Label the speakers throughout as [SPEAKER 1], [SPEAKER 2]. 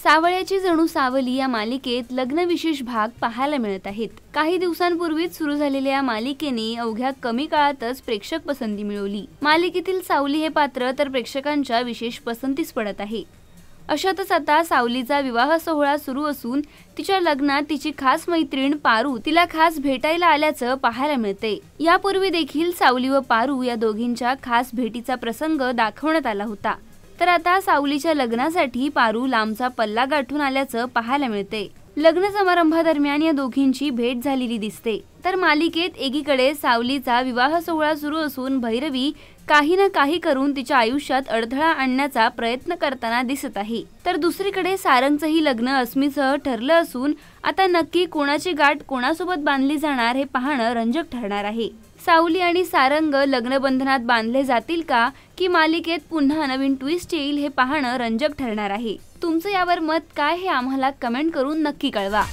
[SPEAKER 1] सावळ्याची जणू सावली या मालिकेत लग्न विशेष भाग पाहायला मिळत आहेत। काही दिवसांपूर्वीच सुरू झालेल्या या मालिकेने अवघ्या कमी काळातच प्रेक्षक पसंती मिळवली। मालिकेतील सावली हे पात्र तर प्रेक्षकांच्या विशेष पसंतीस पडत आहे। अशातच आता सावलीचा विवाह सोहळा सुरू असून तिच्या लग्नात तिची खास मैत्रीण पारू तिला खास भेटायला आल्याचं पाहायला मिळते। यापूर्वी देखील सावली व पारू या दोघींच्या खास भेटीचा प्रसंग दाखवण्यात आला होता। तर आता सावलीच्या लग्नासाठी पारू लांबचा पल्ला गाठून आल्याचं पाहायला मिळते। लग्न समारंभादरम्यान या दोघींची भेट झालेली दिसते। तर मालिकेत एकीकडे सावलीचा विवाह सोहळा सुरू असून भैरवी काही ना काही करून तिच्या आयुष्यात अडथळा आणण्याचा प्रयत्न करताना दिसत आहे। तर दुसरीकडे सारंगचंही लग्न अस्मीसह ठरलं असून आता नक्की कोणाची गाठ कोणासोबत बांधली जाणार हे पाहणं रंजक ठरणार आहे। सावली आणि सारंग लग्नबंधनात बांधले जातील का की मालिकेत पुन्हा नवीन ट्विस्ट येईल हे पाहणं रंजक ठरणार आहे। तुमचं यावर मत काय हे आम्हाला कमेंट करून नक्की कळवा।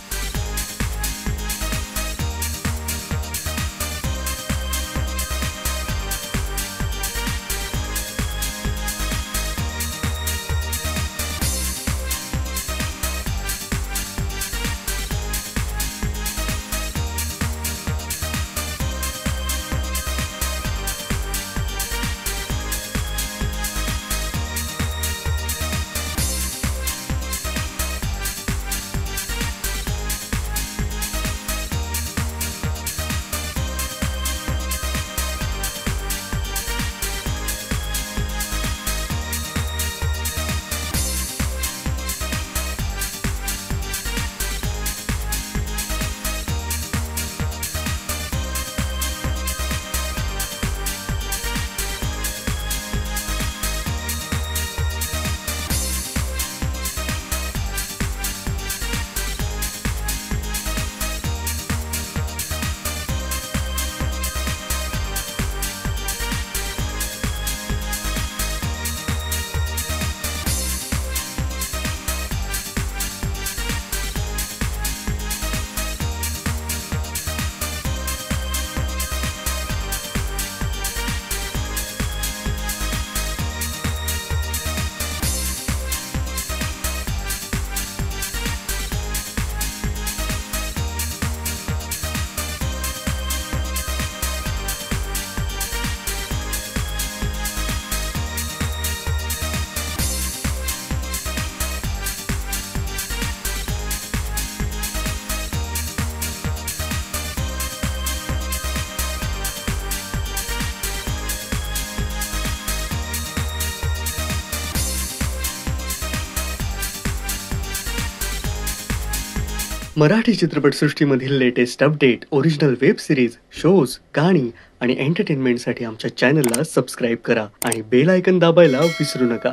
[SPEAKER 2] मराठी चित्रपटसृष्टीमधील latest update, original web series, shows, गाणी आणि एंटरटेनमेंटसाठी आमच्या चॅनलला सबस्क्राइब करा आणि बेल आयकॉन दाबायला विसरू नका।